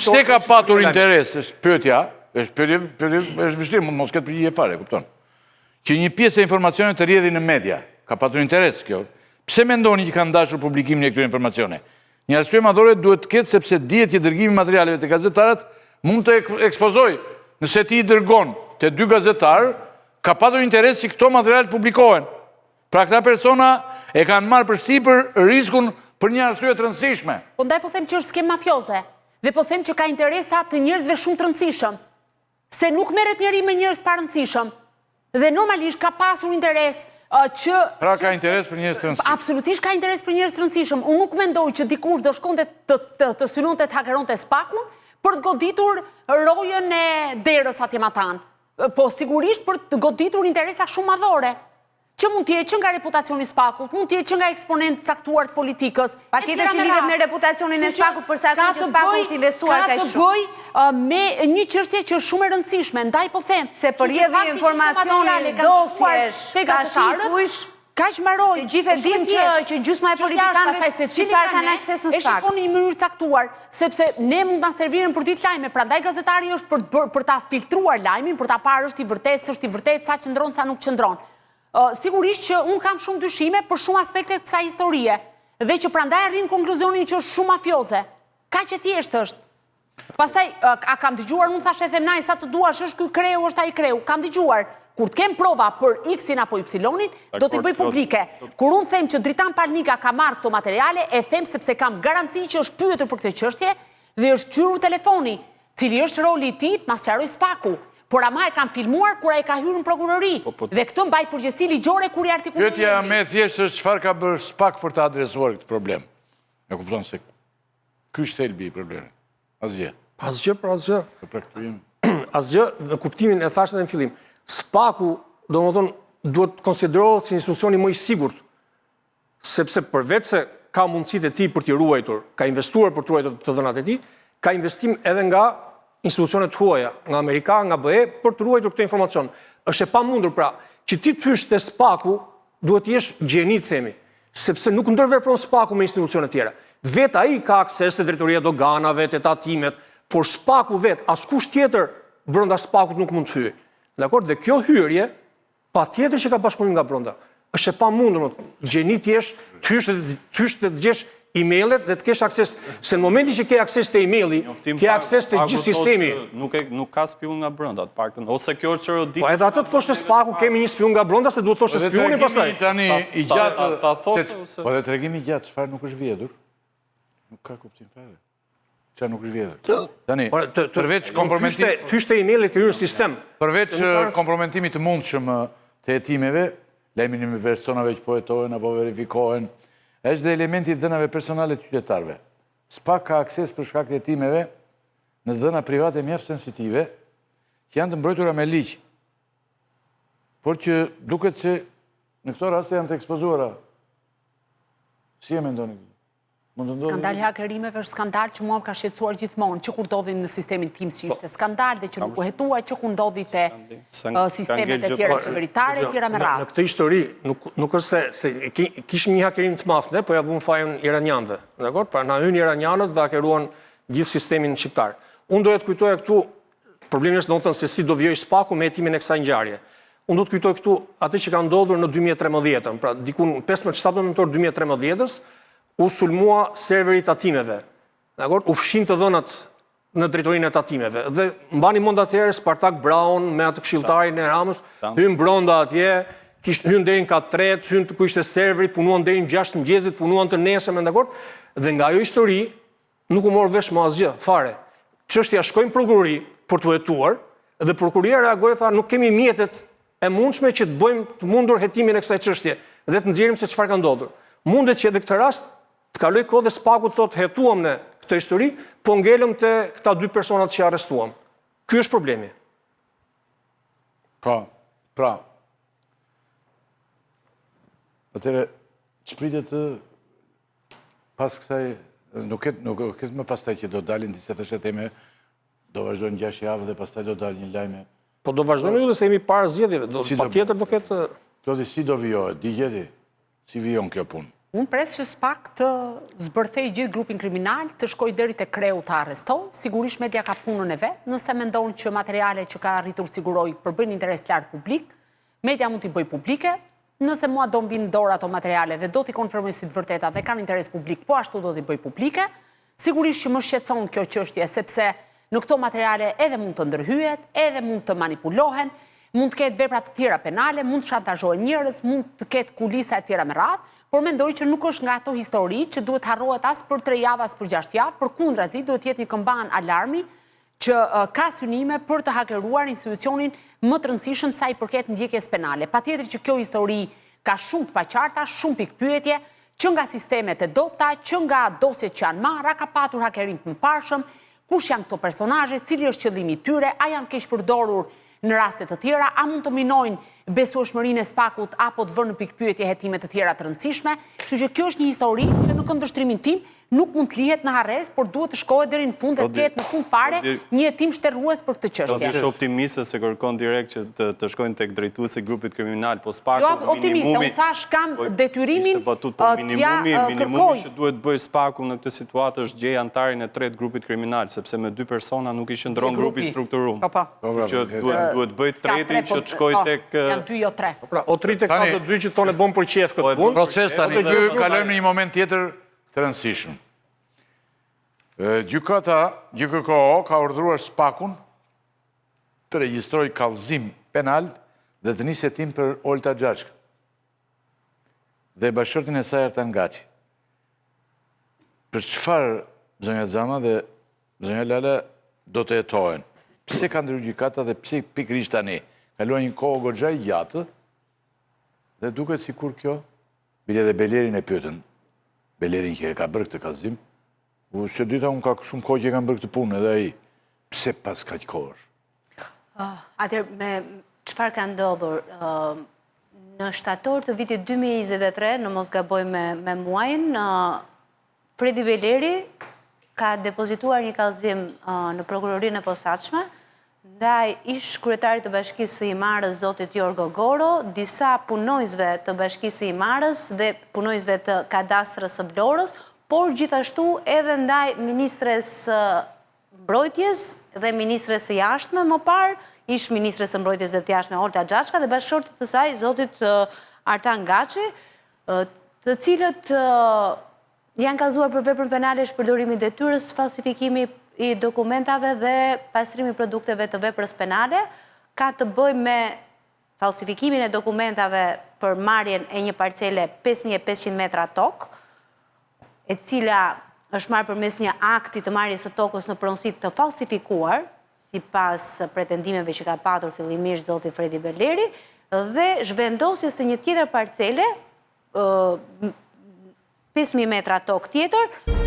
pse ka patur interes, është pyetja, është vështirë, mos këtë përgjigje fare, kupton? Që një pjesë e informacionet të rrjedhin në media, ka patur interes kjo. Pse mendoni që kanë dashur publikimin e këtyre informacione? Një arsye madhore duhet të ketë sepse dihet që dërgimi i materialeve te gazetarët mund të ekspozoj. Nëse ti i dërgon te 2 gazetarë, ka patur interes që këto materiale të publikohen. Pra këta persona e kanë marrë përsipër riskun për një arsye të rëndësishme. Po ndaj po them që është skem mafioze dhe po them që ka interesa të njerëzve shumë të rëndësishëm. Se nuk merret njëri me njerëz pa rëndësishëm. Dhe normalisht ka pasur interes që... Pra ka interes për njerëz të rëndësishëm. Absolutisht ka interes për njerëz të rëndësishëm. Unë nuk mendoj që dikush do shkonte të synonte të hakeronte spakun për të goditur rojën e derës atje matan. Po sigurisht për të goditur interesa shumë madhore, që mund t'jetë që nga reputacioni spakut, mund t'jetë që nga eksponent caktuar të politikës. Patjetër që lidhet me reputacionin e spakut, përsa atë që spaku është investuar ka shumë. Ka të bëj me një çështje që është shumë e rëndësishme, ndaj po them. Se përjedhi informacioni dosjesh, ka shikush, kaq mbaroj. Gjithë e dim që gjysma e politikanëve shqiptar kanë akses në spak. E shikoni një mënyrë caktuar, sepse ne mund ta servirim për ditë lajme, prandaj gazetari është për ta filtruar lajmin, për ta parë është i vërtetë, sa qëndron, sa nuk qëndron. Sigurisht që unë kam shumë dyshime për shumë aspekte të kësaj historie dhe që prandaj arrin konkluzionin që është shumë mafioze. Kaq e thjeshtë është. Pastaj kam dëgjuar, unë thashë e them nai sa të duash është ky kreu, është ai kreu. Kam dëgjuar, kur të kem prova për X-in apo Y-in, do t'i bëj publike. Kur unë them që Dritan Palnika ka marrë këto materiale, e them sepse kam garanci që është pyetur për këtë çështje dhe është qyrur telefoni, cili është roli i tij, ma sqaroj spaku. Por ama e kam filmuar kur ai ka hyrë në prokurori. Dhe këtë mbaj përgjegjësi ligjore kur i artikullon. Pyetja me thjesht është çfarë ka bërë SPAK për të adresuar këtë problem. E kupton se ky është thelbi i problemit. Asgjë. Asgjë. Asgjë, në kuptimin e thashë edhe në fillim. SPAK-u, domethënë, duhet konsiderohet si institucioni më i sigurt, sepse përveç se ka mundësitë e tij për t'i ruajtur, ka investuar për të ruajtur të dhënat e tij, ka investim edhe nga institucionet huaja, nga Amerika, nga BE, për të ruajtur këtë informacion. Është e pamundur pra, që ti të hysh te SPAK-u, duhet të jesh gjeni, themi, sepse nuk ndërvepron SPAK-u me institucione tjera. Vet ai ka akses te drejtoria doganave, te tatimet, por SPAK-u vet, askush tjetër brenda SPAK-ut nuk mund të hyjë. Dakor? Dhe kjo hyrje, patjetër që ka bashkëpunim nga brenda. Është e pamundur, gjeni të jesh, të hysh të djesh e-mailet dhe të kesh akses, se në momenti që ke akses të e-maili, ke akses të gjithë sistemi. Nuk ka spion nga brenda, të paktën, ose kjo është çorodi. Po edhe atë të thoshte SPAK-u kemi një spion nga brenda, se duhet thoshte spionin pastaj. Tani i gjatë, ta thoshte ose po dhe tregimi i gjatë, çfarë nuk është vjedhur? Nuk ka kuptim fare. Çfarë nuk është vjedhur? Tani, përveç komprometimit, Fyshte e-mailit të hyrë në sistem. Përveç komprometimit të mundshëm të hetimeve, lajmin e personave që po hetohen apo verifikohen, është dhe elementi i dhënave personale të qytetarëve. SPAK ka akses për shkak të hetimeve në dhëna private mjaft sensitive që janë të mbrojtura me ligj. Por që duket se në këto raste janë të ekspozuara. Si e mendoni? Skandali hakerimeve është skandal që mua më ka shqetësuar gjithmonë, që kur ndodhi në sistemin Teams që ishte skandal dhe që nuk u hetua, që kur ndodhi te sistemet e tjera qeveritare e tjera me radhë. Në këtë histori nuk është se kishim një hakerim të madh, ne po ja vëmë fajin iranianëve, dakor? Pra na hyn iranianët dhe hakeruan gjithë sistemin shqiptar. Unë doja të kujtoja këtu problemin është domethënë se si do vijoj SPAK-u me hetimin e kësaj ngjarje. Unë do të kujtoj këtu atë që ka ndodhur në 2013-ën, pra diku 15-17 nëntor 2013-s, u sulmua serveri tatimeve. U fshin të dhënat në drejtorinë e tatimeve. Dhe mbani mend atëherë Spartak Brown me atë këshilltarin e Ramës, hyn brenda atje, hyn deri në kat 3, hyn ku ishte serveri, punuan deri në 6 mëngjesit, punuan të nesërmen, dakor? Dhe nga ajo histori nuk u mor vesh më asgjë, fare. Çështja shkoi në prokurori për të hetuar dhe prokuroria reagoi tha nuk kemi mjetet e mundshme që të bëjmë të mundur hetimin e kësaj çështje dhe të nxjerrim se çfarë ka ndodhur. Mundet që edhe këtë rast të kaloj kohë dhe SPAK-u thotë hetuam në këtë histori, po ngelëm të këta 2 personat që arrestuam. Ky është problemi. Pra, atëre, çpritet pas kësaj, nuk ketë më pastaj që do dalin disa të sheteme, do vazhdojnë 6 javë dhe pastaj do dalin një lajme. Po do vazhdojnë ju dhe se jemi parë zgjedhjeve, patjetër do ketë... Kjo dhe si do vijohet, di gjeti, si vijon kjo punë. Unë pres që s'pak të zbërthej gjithë grupin kriminal, të shkoj deri te kreu të arrestoj, sigurisht media ka punën e vetë, nëse mendon që materiale që ka arritur siguroj përbën interes të lartë publik, media mund t'i bëj publike, nëse mua do m'vinë dorë ato materiale dhe do t'i konfirmoj si të vërteta dhe kanë interes publik, po ashtu do t'i bëj publike, sigurisht që më shqetëson kjo çështje, sepse në këto materiale edhe mund të ndërhyjet, edhe mund të manipulohen, mund të ketë vepra të tjera penale, mund të shantazhohen njerëz, mund të ketë kulisa e tjera me radhë, por mendoj që nuk është nga ato histori që duhet harrohet as për 3 javë, as për 6 javë, përkundrazi duhet jetë një këmban alarmi që ka synime për të hakeruar institucionin më të rëndësishëm sa i përket ndjekjes penale. Patjetër që kjo histori ka shumë të paqarta, shumë pikpyetje, që nga sistemet e dobta, që nga dosjet që janë marra, ka patur hakerim të mëparshëm, kush janë këto personazhe, cili është qëllimi i tyre, a janë keq përdorur në raste të tjera, a mund të minojnë besueshmërinë e SPAK-ut apo të vënë në pikpyetje hetime të tjera të rëndësishme. Kështu që kjo është një histori që në këndvështrimin tim nuk mund të lihet në harrez, por duhet të shkohet deri në fund dhe të ketë në fund fare një hetim shterrues për këtë çështje. Do të optimiste se kërkon direkt që të shkojnë tek drejtuesi i grupit kriminal, po SPAK Jo optimiste, unë thash kam detyrimin minimumi që duhet bëj SPAK-u në këtë situatë është gjej antarin e tretë grupit kriminal, sepse me 2 persona nuk i shndron grupi strukturuar. Që duhet bëj tretin që të shkojë tek janë 2 jo 3. Pra, o 3 tek 4 2 që tonë bën për qef këtë punë. Proces tani, kalojmë në një moment tjetër të rëndësishëm. GJKO ka urdhëruar SPAK-un të regjistrojë kallëzim penal dhe të nisë hetim për Olta Xhaçka dhe bashkëshortin e saj Artan Gaçi. Për çfarë zonja Xhama dhe zonja Lala do të jetohen? Pse ka ndryrë gjykata dhe pse pikërisht tani? Kaluan një kohë goxha gjatë dhe duket sikur kjo, bile dhe Belerin e pyetën. Belerin që ka bërë këtë kallëzim, se dita unë ka shumë kohë që e kam bërë këtë punë edhe ai. Pse pas kaq kohësh? Atëherë, me çfarë ka ndodhur? Në shtator të vitit 2023, në mos gaboj me muajin, Fredi Beleri ka depozituar një kallëzim në prokurorinë e posaçme ndaj ish kryetarit të Bashkisë së Imarës, zotit Jorgo Goro, disa punojësve të Bashkisë së Imarës dhe punojësve të kadastrës së Vlorës, por gjithashtu edhe ndaj ministres mbrojtjes dhe ministres së jashtme më parë, ish ministres së mbrojtjes dhe të jashtme Olta Xhaçka dhe bashkëshortit të saj, zotit Artan Gaçi, të cilët janë kallëzuar për veprën penale shpërdorimi i detyrës, falsifikimi i dokumentave dhe pastrimi produkteve të veprës penale, ka të bëjë me falsifikimin e dokumentave për marrjen e një parcele 5500 metra tokë, e cila është marrë përmes një akti të marrjes së tokës në pronësi të falsifikuar, sipas pretendimeve që ka patur fillimisht zoti Fredi Beleri, dhe zhvendosjes së një tjetër parcele 5000 metra tokë tjetër